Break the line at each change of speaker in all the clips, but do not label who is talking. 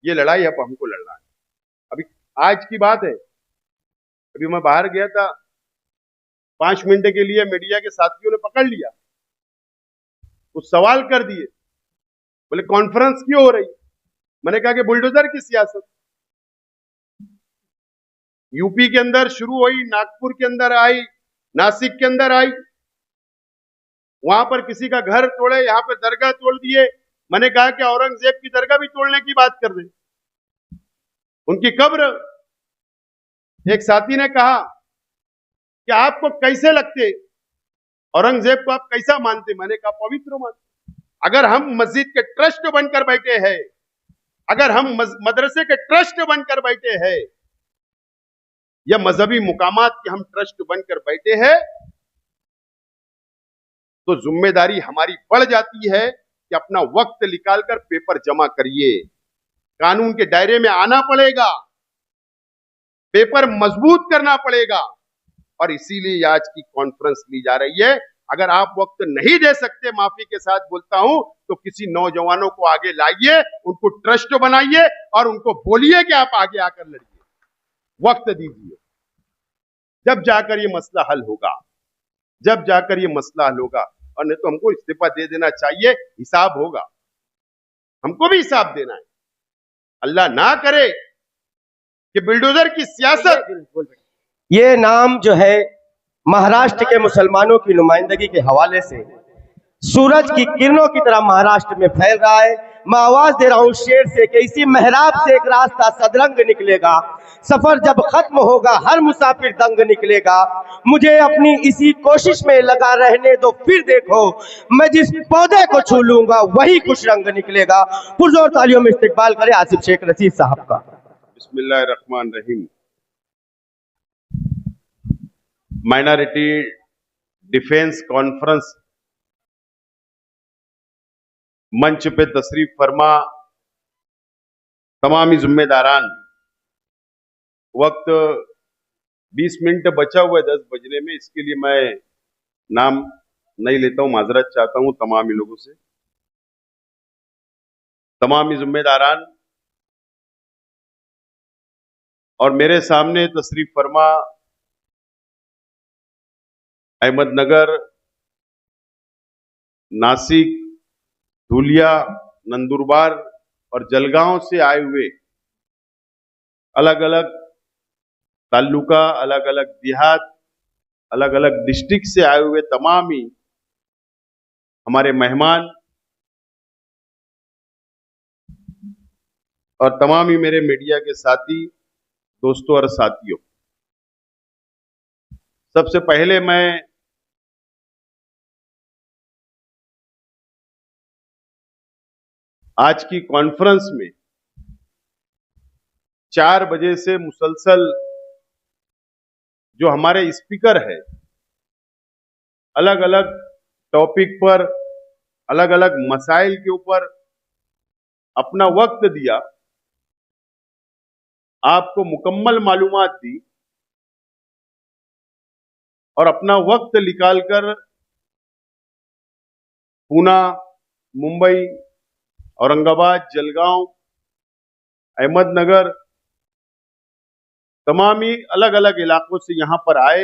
ये लड़ाई अब हमको लड़ना है। अभी आज की बात है, अभी मैं बाहर गया था, 5 मिनट के लिए मीडिया के साथियों ने पकड़ लिया, कुछ सवाल कर दिए, बोले कॉन्फ्रेंस क्यों हो रही। मैंने कहा कि बुलडोजर की सियासत यूपी के अंदर शुरू हुई, नागपुर के अंदर आई, नासिक के अंदर आई, वहां पर किसी का घर तोड़े, यहां पर दरगाह तोड़ दिए। मैंने कहा कि औरंगजेब की दरगाह भी तोड़ने की बात कर दे, उनकी कब्र। एक साथी ने कहा कि आपको कैसे लगते, औरंगजेब को आप कैसा मानते। मैंने कहा पवित्र मानते। अगर हम मस्जिद के ट्रस्ट बनकर बैठे हैं, अगर हम मदरसे के ट्रस्ट बनकर बैठे हैं, या मजहबी मुकामात के हम ट्रस्ट बनकर बैठे हैं, तो जिम्मेदारी हमारी बढ़ जाती है कि अपना वक्त निकालकर पेपर जमा करिए, कानून के दायरे में आना पड़ेगा, पेपर मजबूत करना पड़ेगा। और इसीलिए आज की कॉन्फ्रेंस ली जा रही है। अगर आप वक्त नहीं दे सकते, माफी के साथ बोलता हूं, तो किसी नौजवानों को आगे लाइए, उनको ट्रस्ट बनाइए और उनको बोलिए कि आप आगे आकर लड़िए, वक्त दीजिए। जब जाकर ये मसला हल होगा, जब जाकर ये मसला हल होगा। और नहीं तो हमको इस्तीफा दे देना चाहिए, हिसाब होगा, हमको भी हिसाब देना है। अल्लाह ना करे कि बुलडोजर की सियासत।
ये नाम जो है महाराष्ट्र के मुसलमानों की नुमाइंदगी के हवाले से सूरज की किरणों की तरह महाराष्ट्र में फैल रहा है। मैं आवाज दे रहा हूं शेर से कि इसी मेहराब से एक रास्ता सदरंग निकलेगा, सफर जब खत्म होगा हर मुसाफिर दंग निकलेगा। मुझे अपनी इसी कोशिश में लगा रहने दो, फिर देखो मैं जिस पौधे को छू लूंगा वही कुछ रंग निकलेगा। पुरजोर तालियों में इस्तकबाल करें आसिफ शेख रशीद साहब का।
बिस्मिल्लाहिर्रहमानिर्रहीम। माइनॉरिटी डिफेंस कॉन्फ्रेंस मंच पे तशरीफ फरमा तमामी जिम्मेदारान, वक्त 20 मिनट बचा हुआ है 10 बजने में, इसके लिए मैं नाम नहीं लेता हूं, माजरत चाहता हूं तमामी लोगों से। तमामी जिम्मेदारान और मेरे सामने तशरीफ फरमा अहमदनगर, नासिक, धुलिया, नंदुरबार और जलगांव से आए हुए, अलग अलग ताल्लुका, अलग अलग देहात, अलग अलग डिस्ट्रिक्ट से आए हुए तमामी हमारे मेहमान और तमामी मेरे मीडिया के साथी, दोस्तों और साथियों, सबसे पहले मैं आज की कॉन्फ्रेंस में 4 बजे से मुसलसल जो हमारे स्पीकर है, अलग अलग टॉपिक पर, अलग अलग मसाइल के ऊपर अपना वक्त दिया, आपको मुकम्मल मालूमात दी और अपना वक्त निकालकर पूना, मुंबई, औरंगाबाद, जलगांव, अहमदनगर, तमामी अलग अलग इलाकों से यहां पर आए,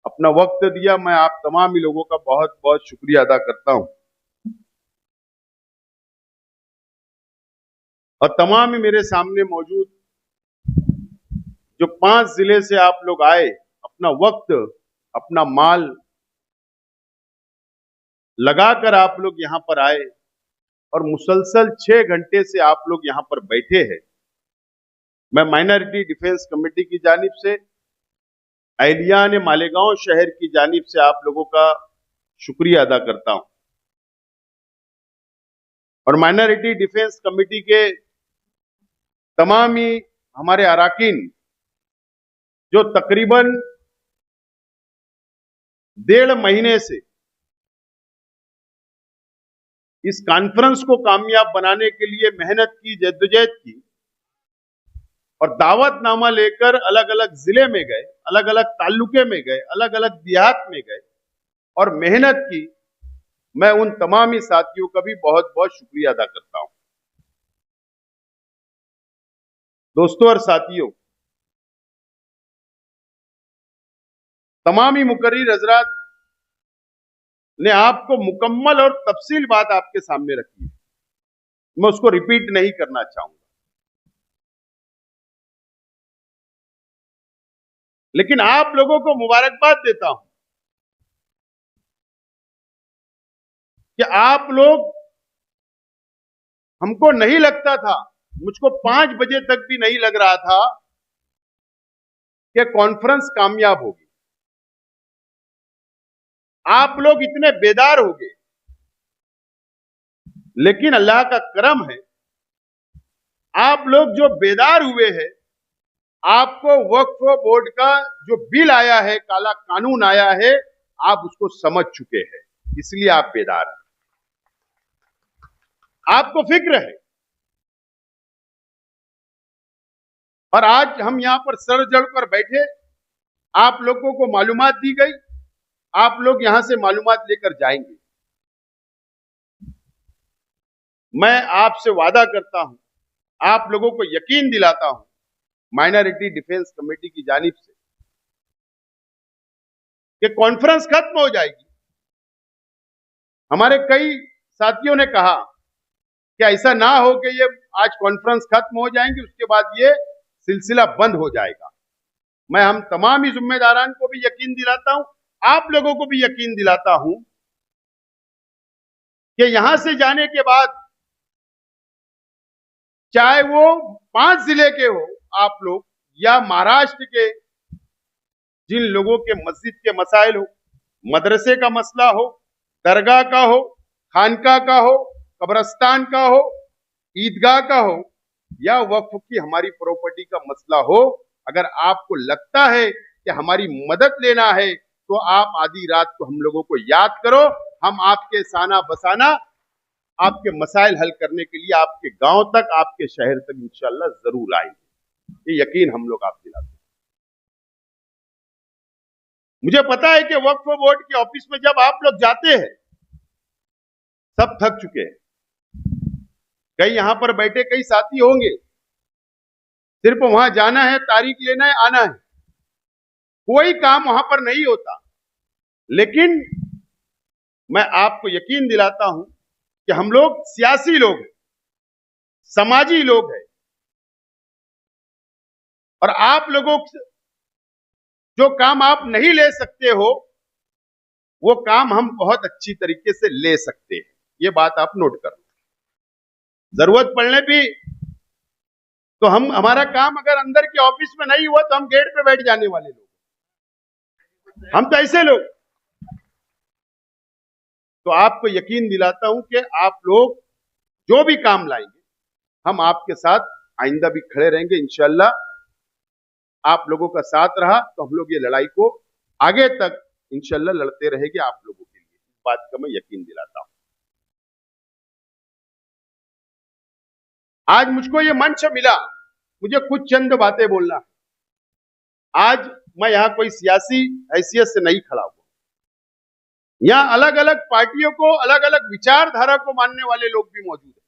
अपना वक्त दिया। मैं आप तमामी लोगों का बहुत बहुत शुक्रिया अदा करता हूं। और तमाम मेरे सामने मौजूद जो 5 जिले से आप लोग आए, अपना वक्त, अपना माल लगाकर आप लोग यहां पर आए और मुसलसल 6 घंटे से आप लोग यहां पर बैठे हैं। मैं माइनॉरिटी डिफेंस कमेटी की जानिब से, अहलियान मालेगांव शहर की जानिब से आप लोगों का शुक्रिया अदा करता हूं। और माइनॉरिटी डिफेंस कमेटी के तमामी हमारे अराकीन जो तकरीबन 1.5 महीने से इस कॉन्फ्रेंस को कामयाब बनाने के लिए मेहनत की, जद्दोजहद की और दावतनामा लेकर अलग अलग जिले में गए, अलग अलग ताल्लुके में गए, अलग अलग देहात में गए और मेहनत की, मैं उन तमामी साथियों का भी बहुत बहुत शुक्रिया अदा करता हूं। दोस्तों और साथियों, तमाम ही मुकर्रिर हजरात ने आपको मुकम्मल और तफसील बात आपके सामने रखी है, मैं उसको रिपीट नहीं करना चाहूंगा। लेकिन आप लोगों को मुबारकबाद देता हूं कि आप लोग, हमको नहीं लगता था, मुझको 5 बजे तक भी नहीं लग रहा था कि कॉन्फ्रेंस कामयाब होगी। आप लोग इतने बेदार हो गए, लेकिन अल्लाह का करम है, आप लोग जो बेदार हुए हैं, आपको वक्फ बोर्ड का जो बिल आया है, काला कानून आया है, आप उसको समझ चुके हैं, इसलिए आप बेदार हैं, आपको फिक्र है। और आज हम यहां पर सर जड़ कर बैठे, आप लोगों को मालूमात दी गई, आप लोग यहां से मालूमात लेकर जाएंगे। मैं आपसे वादा करता हूं, आप लोगों को यकीन दिलाता हूं, माइनॉरिटी डिफेंस कमेटी की जानिब से, कि कॉन्फ्रेंस खत्म हो जाएगी। हमारे कई साथियों ने कहा कि ऐसा ना हो कि ये आज कॉन्फ्रेंस खत्म हो जाएंगी, उसके बाद ये सिलसिला बंद हो जाएगा। मैं हम तमाम ही जिम्मेदारान को भी यकीन दिलाता हूं, आप लोगों को भी यकीन दिलाता हूं कि यहां से जाने के बाद, चाहे वो 5 जिले के हो आप लोग, या महाराष्ट्र के जिन लोगों के मस्जिद के मसाइल हो, मदरसे का मसला हो, दरगाह का हो, खानका का हो, कब्रस्तान का हो, ईदगाह का हो, या वक्फ की हमारी प्रॉपर्टी का मसला हो, अगर आपको लगता है कि हमारी मदद लेना है, तो आप आधी रात को हम लोगों को याद करो, हम आपके साना बसाना आपके मसाइल हल करने के लिए आपके गांव तक, आपके शहर तक इंशाअल्लाह जरूर आएंगे। ये यकीन हम लोग आप दिलाते हैं। मुझे पता है कि वक्फ बोर्ड के ऑफिस में जब आप लोग जाते हैं, सब थक चुके हैं। कई यहां पर बैठे कई साथी होंगे, सिर्फ वहां जाना है, तारीख लेना है, आना है, कोई काम वहां पर नहीं होता। लेकिन मैं आपको यकीन दिलाता हूं कि हम लोग सियासी लोग हैं, समाजी लोग हैं, और आप लोगों जो काम आप नहीं ले सकते हो, वो काम हम बहुत अच्छी तरीके से ले सकते हैं। ये बात आप नोट कर लो। जरूरत पड़ने भी तो हमारा काम अगर अंदर के ऑफिस में नहीं हुआ, तो हम गेट पे बैठ जाने वाले लोग, हम तो ऐसे लोग। तो आपको यकीन दिलाता हूं कि आप लोग जो भी काम लाएंगे, हम आपके साथ आइंदा भी खड़े रहेंगे इंशाअल्लाह। आप लोगों का साथ रहा तो हम लोग ये लड़ाई को आगे तक इंशाअल्लाह लड़ते रहेंगे आप लोगों के लिए, इस बात का मैं यकीन दिलाता हूं। आज मुझको ये मंच मिला, मुझे कुछ चंद बातें बोलना है। आज मैं यहां कोई सियासी हैसियत से नहीं खड़ा हुआ, यहां अलग अलग पार्टियों को, अलग अलग विचारधारा को मानने वाले लोग भी मौजूद हैं।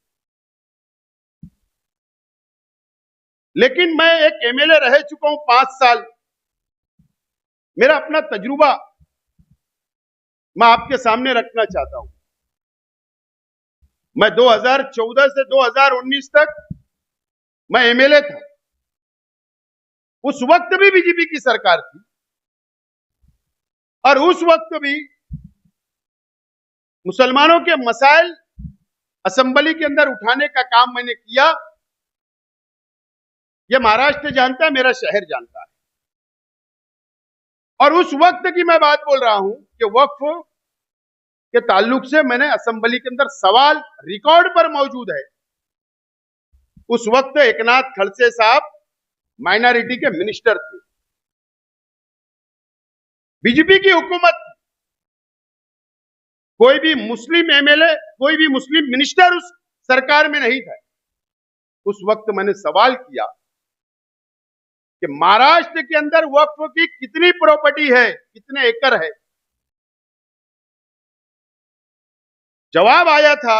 लेकिन मैं एक एमएलए रह चुका हूं 5 साल, मेरा अपना तजुर्बा मैं आपके सामने रखना चाहता हूं। मैं 2014 से 2019 तक मैं एमएलए था। उस वक्त भी बीजेपी की सरकार थी, और उस वक्त भी मुसलमानों के मसाइल असेंबली के अंदर उठाने का काम मैंने किया। यह महाराष्ट्र जानता है, मेरा शहर जानता है। और उस वक्त की मैं बात बोल रहा हूं कि वक्फ के ताल्लुक से मैंने असेंबली के अंदर सवाल रिकॉर्ड पर मौजूद है। उस वक्त एकनाथ खड़से साहब माइनॉरिटी के मिनिस्टर थे, बीजेपी की हुकूमत थी। कोई भी मुस्लिम एमएलए, कोई भी मुस्लिम मिनिस्टर उस सरकार में नहीं था। उस वक्त मैंने सवाल किया कि महाराष्ट्र के अंदर वक्फ की कितनी प्रॉपर्टी है, कितने एकड़ है। जवाब आया था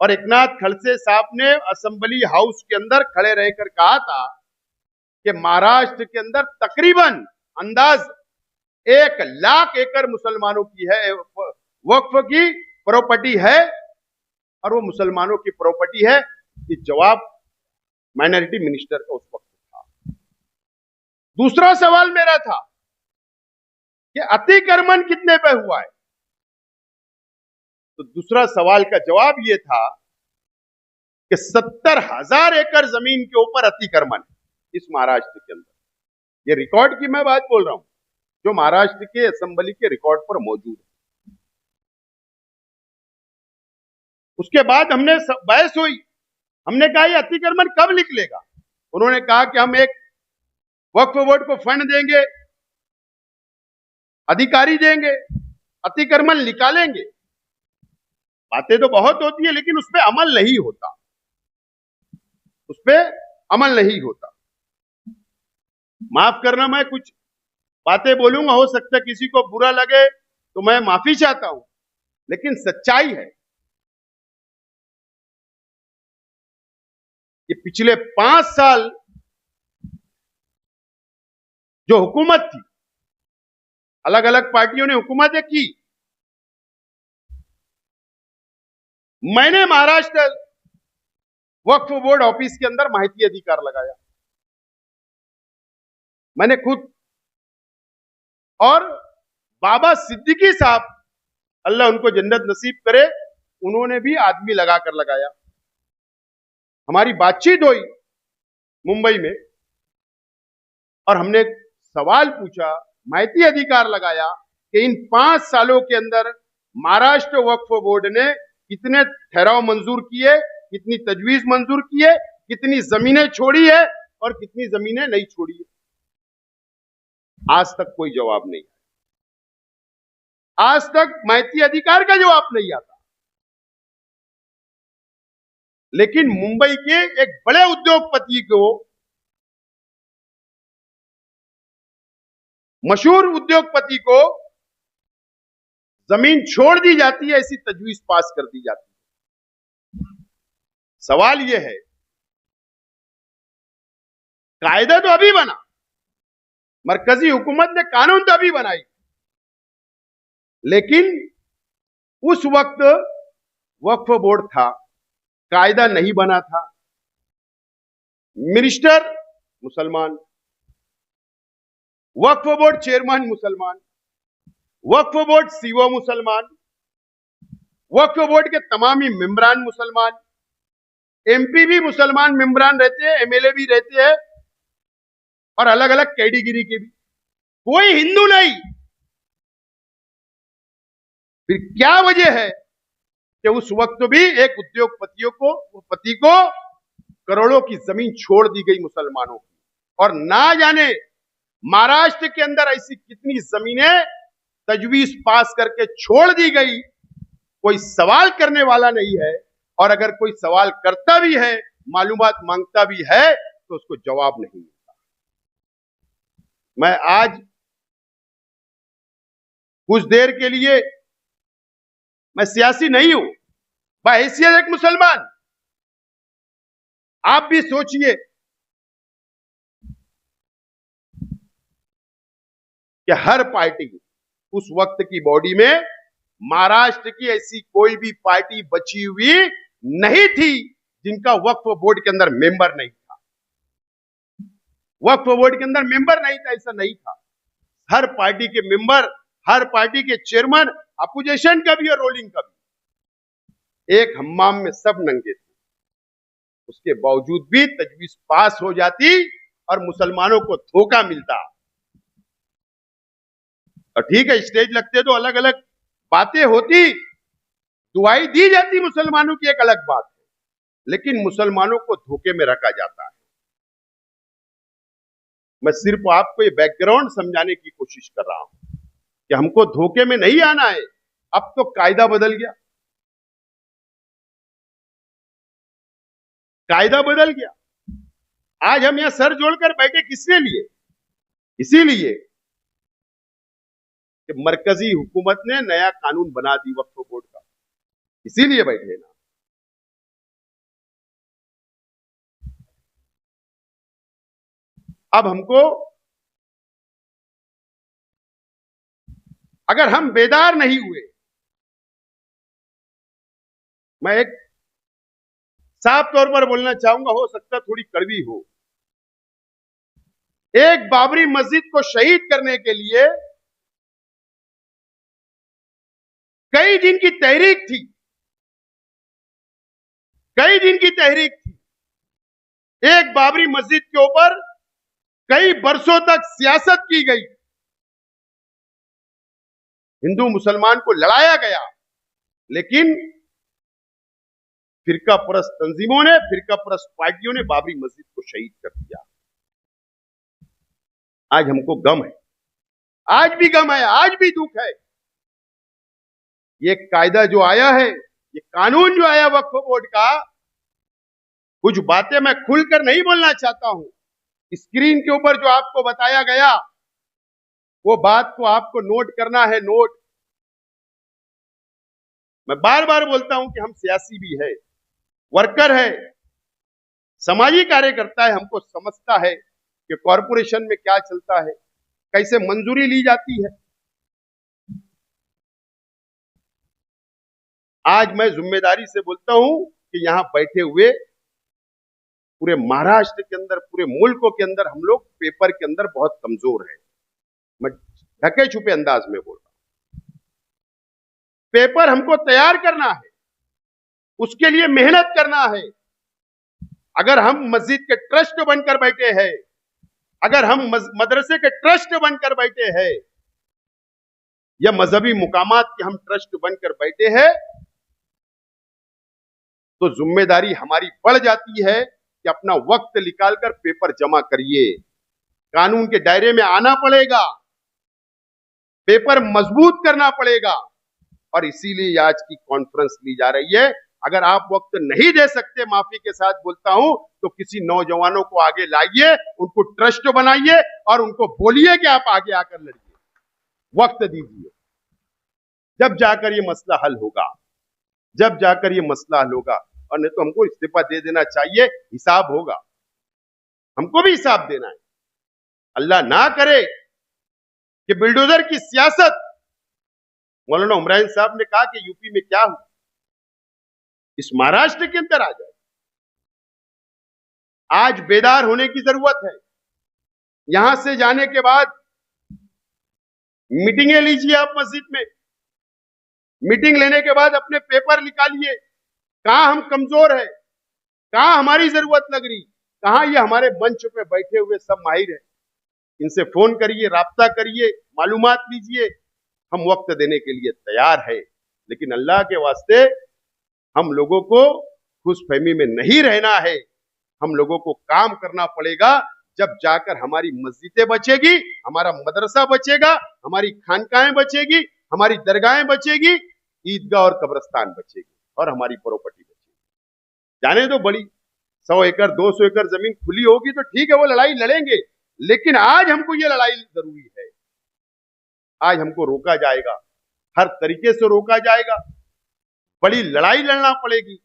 और एकनाथ खड़से साहब ने असेंबली हाउस के अंदर खड़े रहकर कहा था कि महाराष्ट्र के अंदर तकरीबन अंदाज 1 लाख एकड़ मुसलमानों की है, वक्फ की प्रॉपर्टी है और वो मुसलमानों की प्रॉपर्टी है। ये जवाब माइनॉरिटी मिनिस्टर का उस वक्त था। दूसरा सवाल मेरा था कि अतिक्रमण कितने पे हुआ है, तो दूसरा सवाल का जवाब यह था कि 70,000 एकड़ जमीन के ऊपर अतिक्रमण है इस महाराष्ट्र के अंदर। ये रिकॉर्ड की मैं बात बोल रहा हूं, जो महाराष्ट्र के असेंबली के रिकॉर्ड पर मौजूद है। उसके बाद हमने बहस हुई, हमने कहा ये अतिक्रमण कब निकलेगा। उन्होंने कहा कि हम एक वक्फ बोर्ड को फंड देंगे, अधिकारी देंगे, अतिक्रमण निकालेंगे। बातें तो बहुत होती है लेकिन उस पर अमल नहीं होता, उस पर अमल नहीं होता। माफ करना, मैं कुछ बातें बोलूंगा, हो सकता है किसी को बुरा लगे तो मैं माफी चाहता हूं, लेकिन सच्चाई है कि पिछले 5 साल जो हुकूमत थी, अलग अलग पार्टियों ने हुकूमतें की, मैंने महाराष्ट्र वक्फ बोर्ड ऑफिस के अंदर माहिती अधिकार लगाया, मैंने खुद। और बाबा सिद्दीकी साहब, अल्लाह उनको जन्नत नसीब करे, उन्होंने भी आदमी लगाकर लगाया। हमारी बातचीत हुई मुंबई में और हमने सवाल पूछा, माहिती अधिकार लगाया कि इन 5 सालों के अंदर महाराष्ट्र वक्फ बोर्ड ने कितने ठहराव मंजूर किए, कितनी तजवीज मंजूर किए, कितनी जमीनें छोड़ी है और कितनी जमीनें नहीं छोड़ी है। आज तक कोई जवाब नहीं, आज तक माहिती अधिकार का जवाब नहीं आता। लेकिन मुंबई के एक बड़े उद्योगपति को, मशहूर उद्योगपति को जमीन छोड़ दी जाती है, ऐसी तजवीज पास कर दी जाती है। सवाल यह है, कायदा तो अभी बना, मरकजी हुकूमत ने कानून तो अभी बनाई, लेकिन उस वक्त वक्फ बोर्ड था, कायदा नहीं बना था। मिनिस्टर मुसलमान, वक्फ बोर्ड चेयरमैन मुसलमान, वक्फ बोर्ड सीओ मुसलमान, वक्फ बोर्ड के तमाम ही मेंबरान मुसलमान, एमपी भी मुसलमान मेंबरान रहते हैं, एमएलए भी रहते हैं और अलग अलग कैटेगरी के भी, कोई हिंदू नहीं। फिर क्या वजह है कि उस वक्त भी एक उद्योगपति को करोड़ों की जमीन छोड़ दी गई मुसलमानों की, और ना जाने महाराष्ट्र के अंदर ऐसी कितनी जमीनें तजवीज पास करके छोड़ दी गई, कोई सवाल करने वाला नहीं है। और अगर कोई सवाल करता भी है, मालूमात मांगता भी है, तो उसको जवाब नहीं मिलता। मैं आज कुछ देर के लिए, मैं सियासी नहीं हूं, बहैसियत एक मुसलमान, आप भी सोचिए कि हर पार्टी उस वक्त की बॉडी में, महाराष्ट्र की ऐसी कोई भी पार्टी बची हुई नहीं थी जिनका वक्फ बोर्ड के अंदर मेंबर नहीं था। वक्फ बोर्ड के अंदर मेंबर नहीं था, ऐसा नहीं था। हर पार्टी के मेंबर, हर पार्टी के चेयरमैन, अपोजिशन का भी और रोलिंग का भी, एक हम्माम में सब नंगे थे। उसके बावजूद भी तजवीज पास हो जाती और मुसलमानों को धोखा मिलता। और ठीक है, स्टेज लगते तो अलग अलग बातें होती, दुआई दी जाती मुसलमानों की, एक अलग बात है, लेकिन मुसलमानों को धोखे में रखा जाता है। मैं सिर्फ आपको ये बैकग्राउंड समझाने की कोशिश कर रहा हूं कि हमको धोखे में नहीं आना है। अब तो कायदा बदल गया, कायदा बदल गया। आज हम यहां सर जोड़कर बैठे किसके लिए? इसीलिए कि मरकजी हुकूमत ने नया कानून बना दी वक्फ बोर्ड का, इसीलिए बैठे ना। अब हमको, अगर हम बेदार नहीं हुए, मैं एक साफ तौर पर बोलना चाहूंगा, हो सकता थोड़ी कड़वी हो, एक बाबरी मस्जिद को शहीद करने के लिए कई दिन की तहरीक थी, कई दिन की तहरीक थी। एक बाबरी मस्जिद के ऊपर कई बरसों तक सियासत की गई, हिंदू मुसलमान को लड़ाया गया, लेकिन फिरका परस्त तंजीमों ने, फिरका परस्त पार्टियों ने बाबरी मस्जिद को शहीद कर दिया। आज हमको गम है, आज भी गम है, आज भी दुख है। ये कायदा जो आया है, ये कानून जो आया वक्फ बोर्ड का, कुछ बातें मैं खुलकर नहीं बोलना चाहता हूं, स्क्रीन के ऊपर जो आपको बताया गया वो बात को आपको नोट करना है, नोट। मैं बार बार बोलता हूं कि हम सियासी भी है, वर्कर है, समाजी कार्यकर्ता है, हमको समझता है कि कॉरपोरेशन में क्या चलता है, कैसे मंजूरी ली जाती है। आज मैं जिम्मेदारी से बोलता हूं कि यहां बैठे हुए पूरे महाराष्ट्र के अंदर, पूरे मुल्कों के अंदर हम लोग पेपर के अंदर बहुत कमजोर हैं। मैं ढके छुपे अंदाज में बोल रहा हूं। पेपर हमको तैयार करना है, उसके लिए मेहनत करना है। अगर हम मस्जिद के ट्रस्ट बनकर बैठे हैं, अगर हम मदरसे के ट्रस्ट बनकर बैठे हैं, या मजहबी मुकामात के हम ट्रस्ट बनकर बैठे हैं, तो जिम्मेदारी हमारी बढ़ जाती है कि अपना वक्त निकालकर पेपर जमा करिए। कानून के दायरे में आना पड़ेगा, पेपर मजबूत करना पड़ेगा, और इसीलिए आज की कॉन्फ्रेंस ली जा रही है। अगर आप वक्त नहीं दे सकते, माफी के साथ बोलता हूं, तो किसी नौजवानों को आगे लाइए, उनको ट्रस्ट बनाइए और उनको बोलिए कि आप आगे आकर लड़िए, वक्त दीजिए। जब जाकर ये मसला हल होगा, जब जाकर ये मसला हल होगा। और नहीं तो हमको इस्तीफा दे देना चाहिए, हिसाब होगा, हमको भी हिसाब देना है। अल्लाह ना करे कि बिल्डोजर की सियासत, मौलाना उमरान साहब ने कहा कि यूपी में क्या हुआ, इस महाराष्ट्र के अंदर आ जाए। आज बेदार होने की जरूरत है। यहां से जाने के बाद मीटिंगें लीजिए आप मस्जिद में, मीटिंग लेने के बाद अपने पेपर निकालिए, कहां हम कमजोर है, कहां हमारी जरूरत लग रही, कहां ये हमारे मंच पे बैठे हुए सब माहिर है, इनसे फोन करिए, राब्ता करिए, मालूमात लीजिए। हम वक्त देने के लिए तैयार है, लेकिन अल्लाह के वास्ते हम लोगों को खुशफहमी में नहीं रहना है। हम लोगों को काम करना पड़ेगा, जब जाकर हमारी मस्जिदें बचेगी, हमारा मदरसा बचेगा, हमारी खानकाहें बचेगी, हमारी दरगाहें बचेगी, ईदगाह और कब्रिस्तान बचेगी, और हमारी प्रॉपर्टी बचेगी। जाने दो, बड़ी 100 एकड़ 200 एकड़ जमीन खुली होगी तो ठीक है, वो लड़ाई लड़ेंगे, लेकिन आज हमको ये लड़ाई जरूरी है। आज हमको रोका जाएगा, हर तरीके से रोका जाएगा, बड़ी लड़ाई लड़ना पड़ेगी।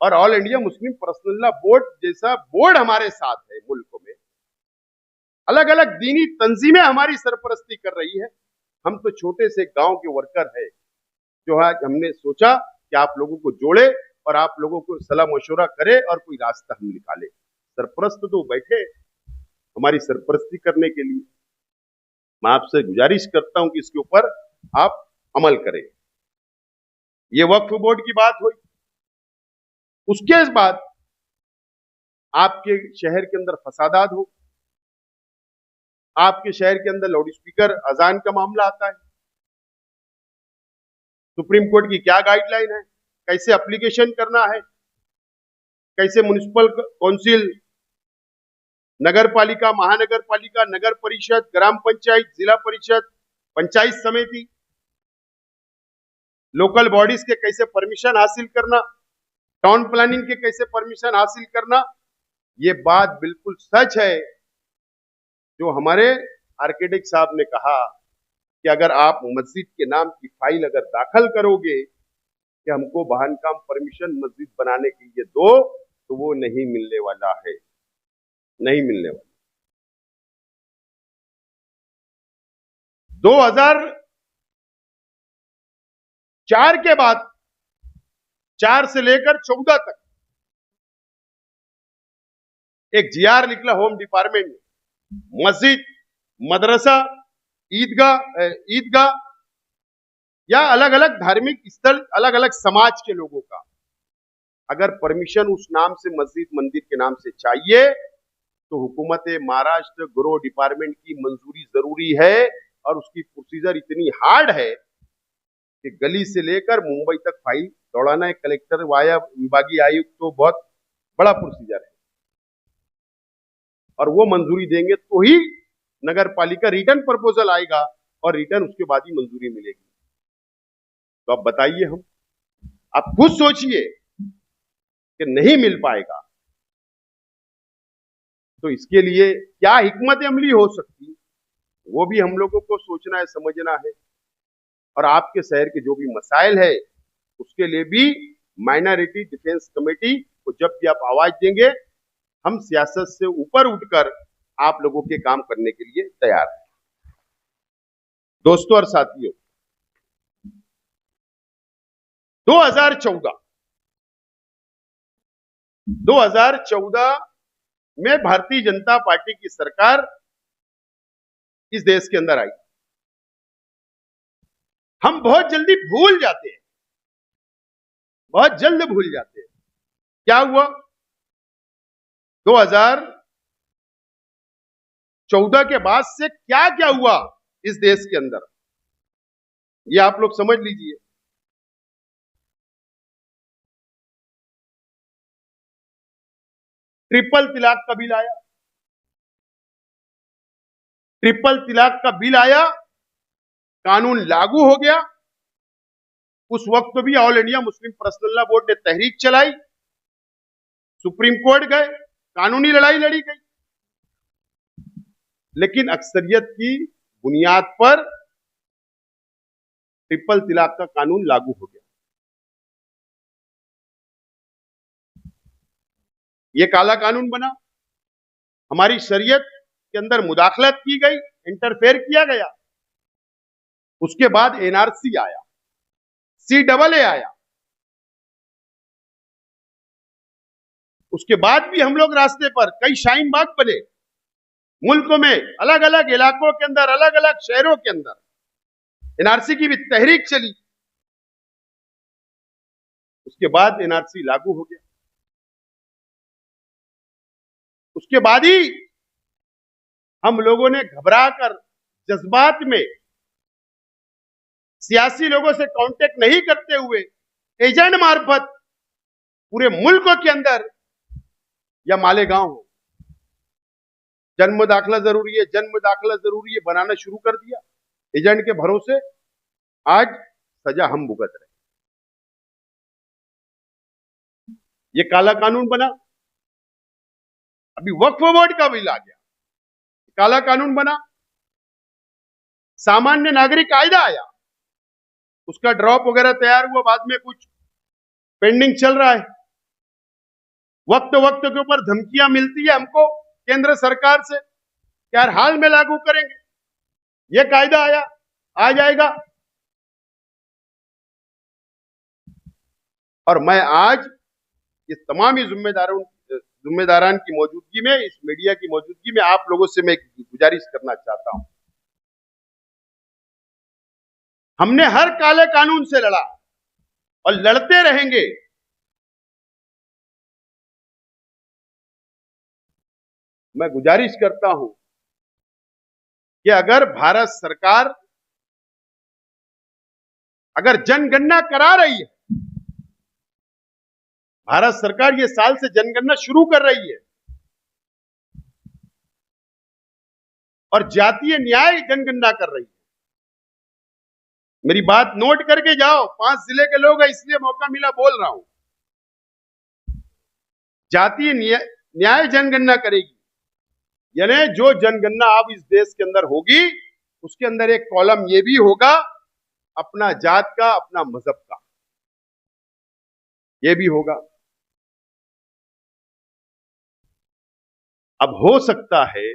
और all India Muslim personal law board जैसा बोर्ड हमारे साथ है, मुल्क में अलग अलग दीनी तंजीमें हमारी सरपरस्ती कर रही है। हम तो छोटे से गांव के वर्कर है, जो आज हमने सोचा कि आप लोगों को जोड़े और आप लोगों को सलाह मशवरा करे और कोई रास्ता हम निकाले। सरपरस्त तो बैठे हमारी सरपरस्ती करने के लिए। मैं आपसे गुजारिश करता हूं कि इसके ऊपर आप अमल करें। ये वक्फ बोर्ड की बात हुई। उसके बाद आपके शहर के अंदर फसादात हो, आपके शहर के अंदर लाउड स्पीकर अजान का मामला आता है, सुप्रीम कोर्ट की क्या गाइडलाइन है, कैसे एप्लीकेशन करना है, कैसे म्युनिसिपल काउंसिल, नगर पालिका, महानगर पालिका, नगर परिषद, ग्राम पंचायत, जिला परिषद, पंचायत समिति, लोकल बॉडीज के कैसे परमिशन हासिल करना, टाउन प्लानिंग के कैसे परमिशन हासिल करना। ये बात बिल्कुल सच है जो हमारे आर्किटेक्ट साहब ने कहा कि अगर आप मस्जिद के नाम की फाइल अगर दाखिल करोगे कि हमको बांधकाम परमिशन मस्जिद बनाने के लिए दो, तो वो नहीं मिलने वाला है, नहीं मिलने वाला। 2004 के बाद 4 से लेकर 14 तक एक जीआर निकला होम डिपार्टमेंट में, मस्जिद, मदरसा, ईदगाह या अलग अलग धार्मिक स्थल, अलग अलग समाज के लोगों का अगर परमिशन उस नाम से, मस्जिद मंदिर के नाम से चाहिए तो हुकूमत महाराष्ट्र गृह डिपार्टमेंट की मंजूरी जरूरी है। और उसकी प्रोसीजर इतनी हार्ड है कि गली से लेकर मुंबई तक फाइल दौड़ाना है, कलेक्टर वाया विभागीय आयुक्त, तो बहुत बड़ा प्रोसीजर है। और वो मंजूरी देंगे तो ही नगर पालिका रिटर्न प्रपोजल आएगा और रिटर्न उसके बाद ही मंजूरी मिलेगी। तो अब बताइए, हम आप खुद सोचिए कि नहीं मिल पाएगा तो इसके लिए क्या हिकमत अमली हो सकती, वो भी हम लोगों को सोचना है, समझना है। और आपके शहर के जो भी मसाइल है उसके लिए भी माइनॉरिटी डिफेंस कमेटी को जब भी आप आवाज देंगे, हम सियासत से ऊपर उठकर आप लोगों के काम करने के लिए तैयार हैं। दोस्तों और साथियों, 2014 में भारतीय जनता पार्टी की सरकार इस देश के अंदर आई। हम बहुत जल्दी भूल जाते हैं, बहुत जल्द भूल जाते हैं। क्या हुआ 2014 के बाद से, क्या क्या हुआ इस देश के अंदर, ये आप लोग समझ लीजिए। ट्रिपल तलाक का बिल आया, ट्रिपल तलाक का बिल आया, कानून लागू हो गया। उस वक्त भी all India Muslim personal law board ने तहरीक चलाई, सुप्रीम कोर्ट गए, कानूनी लड़ाई लड़ी गई, लेकिन अक्सरियत की बुनियाद पर ट्रिपल तलाक का कानून लागू हो गया। यह काला कानून बना, हमारी शरीयत के अंदर मुदाखलत की गई, इंटरफेयर किया गया। उसके बाद एनआरसी आया, CAA आया। उसके बाद भी हम लोग रास्ते पर कई शाहीन बाग बने, मुल्क में अलग अलग इलाकों के अंदर, अलग अलग शहरों के अंदर एनआरसी की भी तहरीक चली। उसके बाद एनआरसी लागू हो गया। उसके बाद ही हम लोगों ने घबराकर, जज्बात में, सियासी लोगों से कांटेक्ट नहीं करते हुए, एजेंट मार्फत पूरे मुल्क के अंदर या मालेगांव हो, जन्म दाखला जरूरी है, जन्म दाखला जरूरी है, बनाना शुरू कर दिया। एजेंट के भरोसे आज सजा हम भुगत रहे। ये काला कानून बना। अभी वक्फ बोर्ड का बिल आ गया, काला कानून बना। सामान्य नागरिक कायदा आया, उसका ड्रॉप वगैरह तैयार हुआ, बाद में कुछ पेंडिंग चल रहा है। वक्त वक्त के ऊपर धमकियां मिलती है हमको केंद्र सरकार से कि हर हाल में लागू करेंगे, यह कायदा आया, आ जाएगा। और मैं आज इस तमाम ही जिम्मेदारान की मौजूदगी में, इस मीडिया की मौजूदगी में आप लोगों से मैं गुजारिश करना चाहता हूं। हमने हर काले कानून से लड़ा और लड़ते रहेंगे। मैं गुजारिश करता हूं कि अगर भारत सरकार अगर जनगणना करा रही है, भारत सरकार ये साल से जनगणना शुरू कर रही है और जातीय न्याय जनगणना कर रही है, मेरी बात नोट करके जाओ, 5 जिले के लोग हैं इसलिए मौका मिला बोल रहा हूं। जातीय न्याय जनगणना करेगी, यानी जो जनगणना अब इस देश के अंदर होगी उसके अंदर एक कॉलम ये भी होगा अपना जात का, अपना मजहब का, ये भी होगा। अब हो सकता है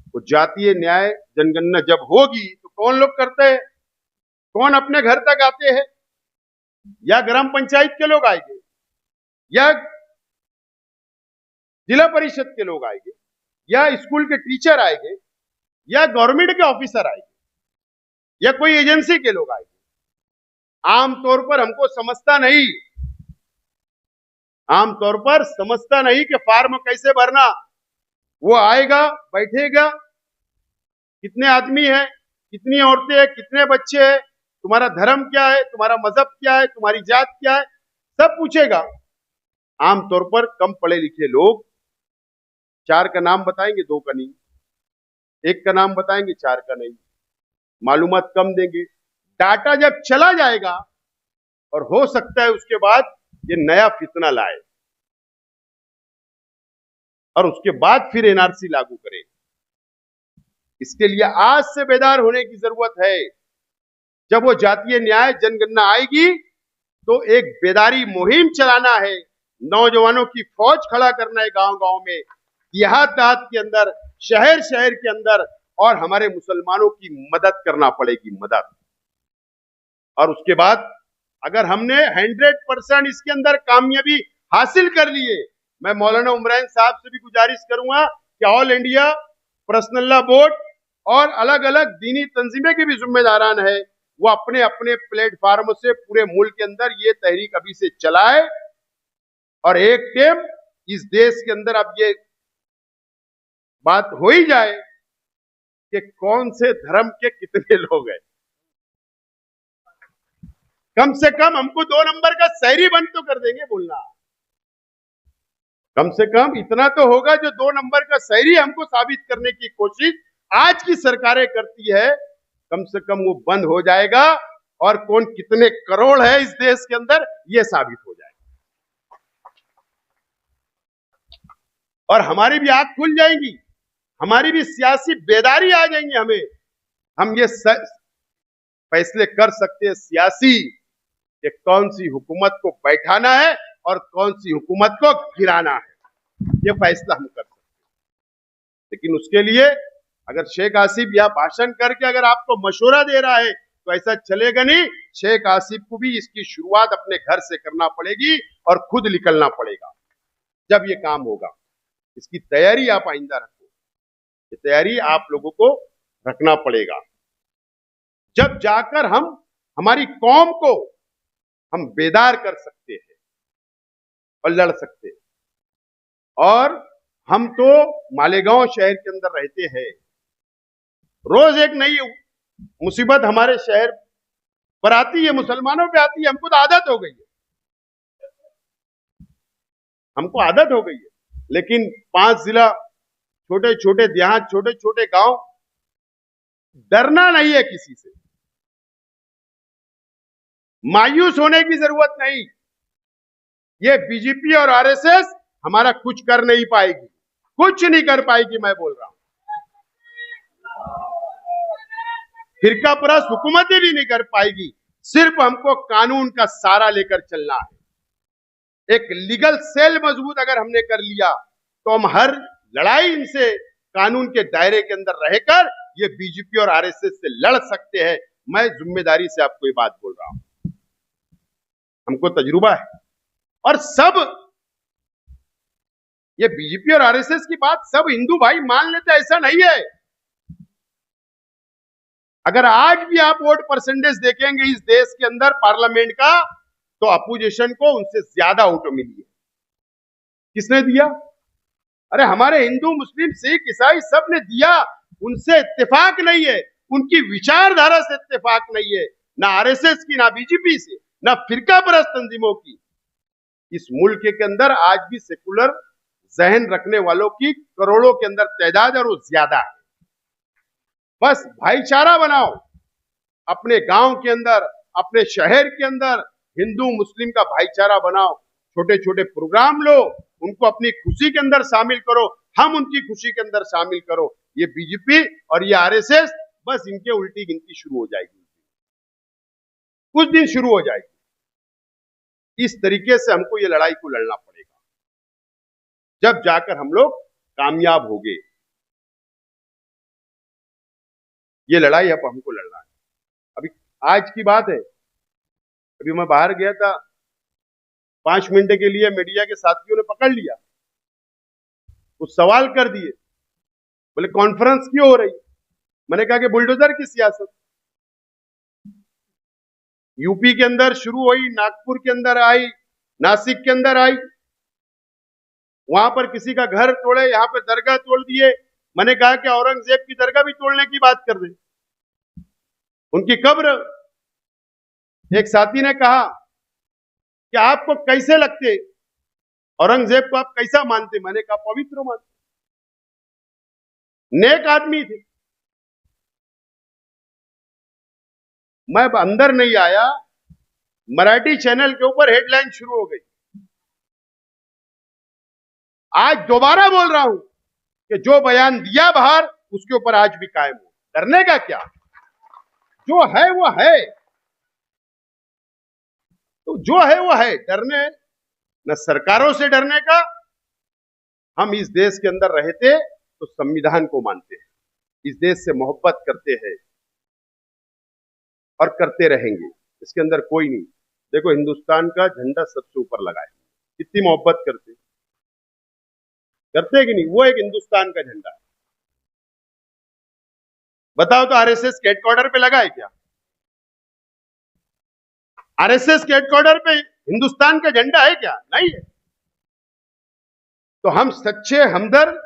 वो जातीय न्याय जनगणना जब होगी तो कौन लोग करते हैं? कौन अपने घर तक आते हैं? या ग्राम पंचायत के लोग आएंगे, या जिला परिषद के लोग आएंगे, या स्कूल के टीचर आएंगे, या गवर्नमेंट के ऑफिसर आएंगे, या कोई एजेंसी के लोग आएंगे। आमतौर पर हमको समझता नहीं कि फॉर्म कैसे भरना। वो आएगा, बैठेगा, कितने आदमी हैं, कितनी औरतें हैं, कितने बच्चे हैं, तुम्हारा धर्म क्या है, तुम्हारा मजहब क्या है, तुम्हारी जात क्या है, सब पूछेगा। आमतौर पर कम पढ़े लिखे लोग 4 का नाम बताएंगे, 2 का नहीं, 1 का नाम बताएंगे, 4 का नहीं, मालूमात कम देंगे। डाटा जब चला जाएगा, और हो सकता है उसके बाद ये नया फितना लाए और उसके बाद फिर एनआरसी लागू करे। इसके लिए आज से बेदार होने की जरूरत है। जब वो जातीय न्याय जनगणना आएगी तो एक बेदारी मुहिम चलाना है, नौजवानों की फौज खड़ा करना है, गांव गांव में, देहात देहात के अंदर, शहर शहर के अंदर, और हमारे मुसलमानों की मदद करना पड़ेगी, मदद। और उसके बाद अगर हमने 100% इसके अंदर कामयाबी हासिल कर लिए, मैं मौलाना उमरान साहब से भी गुजारिश करूंगा कि all India personal law board और अलग अलग दीनी तंजीमें की भी जिम्मेदारान है, वो अपने अपने प्लेटफार्म से पूरे मुल्क के अंदर ये तहरीक अभी से चलाए, और एक टाइम इस देश के अंदर अब ये बात हो ही जाए कि कौन से धर्म के कितने लोग हैं। कम से कम हमको 2 नंबर का शहरी बंद तो कर देंगे बोलना। कम से कम इतना तो होगा, जो 2 नंबर का शहरी हमको साबित करने की कोशिश आज की सरकारें करती है, कम से कम वो बंद हो जाएगा, और कौन कितने करोड़ है इस देश के अंदर ये साबित हो जाएगा, और हमारी भी आंख खुल जाएंगी, हमारी भी सियासी बेदारी आ जाएंगी। हम ये फैसले कर सकते हैं सियासी कि कौन सी हुकूमत को बैठाना है और कौन सी हुकूमत को गिराना है, ये फैसला हम कर सकते हैं। लेकिन उसके लिए अगर शेख आसिफ यह भाषण करके अगर आपको मशवरा दे रहा है तो ऐसा चलेगा नहीं। शेख आसिफ को भी इसकी शुरुआत अपने घर से करना पड़ेगी और खुद निकलना पड़ेगा। जब ये काम होगा, इसकी तैयारी आप आइंदा रखो, ये तैयारी आप लोगों को रखना पड़ेगा। जब जाकर हम हमारी कौम को हम बेदार कर सकते हैं और लड़ सकते हैं। और हम तो मालेगांव शहर के अंदर रहते हैं, रोज एक नई मुसीबत हमारे शहर पर आती है, मुसलमानों पे आती है। हमको तो आदत हो गई है, हमको आदत हो गई है। लेकिन 5 जिला, छोटे छोटे देहात, छोटे छोटे गांव, डरना नहीं है किसी से, मायूस होने की जरूरत नहीं। ये बीजेपी और आरएसएस हमारा कुछ कर नहीं पाएगी, कुछ नहीं कर पाएगी, मैं बोल रहा हूं। फिरका परस्त हुकूमतें भी नहीं कर पाएगी। सिर्फ हमको कानून का सहारा लेकर चलना है। एक लीगल सेल मजबूत अगर हमने कर लिया तो हम हर लड़ाई इनसे कानून के दायरे के अंदर रहकर ये बीजेपी और आरएसएस से लड़ सकते हैं। मैं जिम्मेदारी से आपको ये बात बोल रहा हूं, हमको तजुर्बा है। और सब ये बीजेपी और आरएसएस की बात सब हिंदू भाई मान लेते, ऐसा नहीं है। अगर आज भी आप वोट परसेंटेज देखेंगे इस देश के अंदर पार्लियामेंट का, तो अपोजिशन को उनसे ज्यादा वोट मिली है। किसने दिया? अरे हमारे हिंदू, मुस्लिम, सिख, ईसाई सब ने दिया। उनसे इत्तेफाक नहीं है, उनकी विचारधारा से इत्तेफाक नहीं है, ना आरएसएस की, ना बीजेपी से, ना फिरका परस्त तंजीमों की। इस मुल्क के अंदर आज भी सेकुलर जहन रखने वालों की करोड़ों के अंदर तादाद और वो ज्यादा है। बस भाईचारा बनाओ अपने गांव के अंदर, अपने शहर के अंदर, हिंदू मुस्लिम का भाईचारा बनाओ। छोटे छोटे प्रोग्राम लो, उनको अपनी खुशी के अंदर शामिल करो, हम उनकी खुशी के अंदर शामिल करो। ये बीजेपी और ये आरएसएस, बस इनके उल्टी गिनती शुरू हो जाएगी, कुछ दिन शुरू हो जाएगी। इस तरीके से हमको ये लड़ाई को लड़ना पड़ेगा, जब जाकर हम लोग कामयाब होंगे। ये लड़ाई अब हमको लड़ना है। अभी आज की बात है, अभी मैं बाहर गया था, 5 मिनट के लिए मीडिया के साथियों ने पकड़ लिया, कुछ सवाल कर दिए, बोले कॉन्फ्रेंस क्यों हो रही। मैंने कहा कि बुलडोजर की सियासत यूपी के अंदर शुरू हुई, नागपुर के अंदर आई, नासिक के अंदर आई, वहां पर किसी का घर तोड़े, यहां पर दरगाह तोड़ दिए। मैंने कहा कि औरंगजेब की दरगाह भी तोड़ने की बात कर दे, उनकी कब्र। एक साथी ने कहा कि आपको कैसे लगते, औरंगजेब को आप कैसा मानते। मैंने कहा पवित्र मानते, नेक आदमी थे। मैं अंदर नहीं आया, मराठी चैनल के ऊपर हेडलाइन शुरू हो गई। आज दोबारा बोल रहा हूं कि जो बयान दिया बाहर, उसके ऊपर आज भी कायम हो। डरने का क्या, जो है वो है, तो जो है वो है। डरने न सरकारों से डरने का। हम इस देश के अंदर रहते तो संविधान को मानते हैं, इस देश से मोहब्बत करते हैं और करते रहेंगे। इसके अंदर कोई नहीं। देखो, हिंदुस्तान का झंडा सबसे ऊपर लगा है, कितनी मोहब्बत करते कि नहीं। वो एक हिंदुस्तान का झंडा है। बताओ तो आरएसएस के हेडक्वार्टर पे लगा है क्या? आरएसएस के हेडक्वार्टर पे हिंदुस्तान का झंडा है क्या? नहीं है। तो हम सच्चे हमदर्द,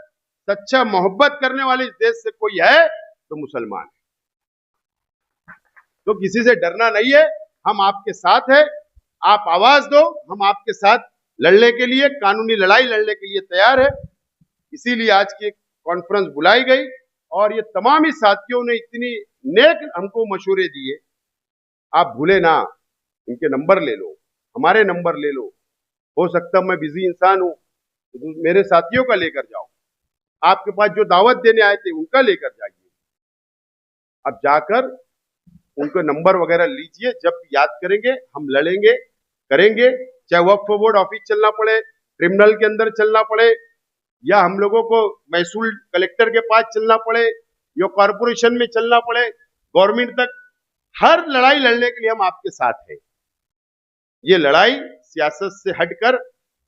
सच्चा मोहब्बत करने वाले इस देश से कोई है तो मुसलमान है। तो किसी से डरना नहीं है। हम आपके साथ है, आप आवाज दो, हम आपके साथ लड़ने के लिए, कानूनी लड़ाई लड़ने के लिए तैयार है। इसीलिए आज की कॉन्फ्रेंस बुलाई गई और ये तमाम ही साथियों ने इतनी नेक हमको मशवरे दिए। आप भूले ना, इनके नंबर ले लो, हमारे नंबर ले लो। हो सकता मैं बिजी इंसान हूं, तो मेरे साथियों का लेकर जाओ। आपके पास जो दावत देने आए थे उनका लेकर जाइए। अब जाकर उनके नंबर वगैरह लीजिए। जब याद करेंगे हम लड़ेंगे, करेंगे। चाहे वक्फ बोर्ड ऑफिस चलना पड़े, ट्रिब्यूनल के अंदर चलना पड़े, या हम लोगों को महसूल कलेक्टर के पास चलना पड़े, या कॉरपोरेशन में चलना पड़े, गवर्नमेंट तक, हर लड़ाई लड़ने के लिए हम आपके साथ हैं। ये लड़ाई सियासत से हटकर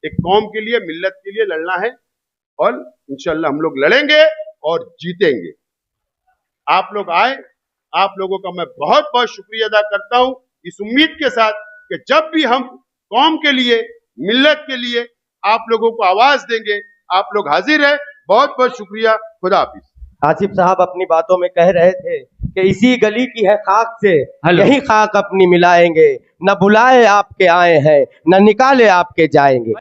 एक कौम के लिए, मिल्लत के लिए लड़ना है और इंशाअल्लाह हम लोग लड़ेंगे और जीतेंगे। आप लोग आए, आप लोगों का मैं बहुत बहुत शुक्रिया अदा करता हूं, इस उम्मीद के साथ कि जब भी हम कौम के लिए, मिल्लत के लिए आप लोगों को आवाज देंगे, आप लोग हाजिर है। बहुत बहुत शुक्रिया। खुदा हाफिज।
आसिफ साहब अपनी बातों में कह रहे थे कि इसी गली की है खाक से यही खाक अपनी मिलाएंगे, न बुलाए आपके आए हैं, न निकाले आपके जाएंगे।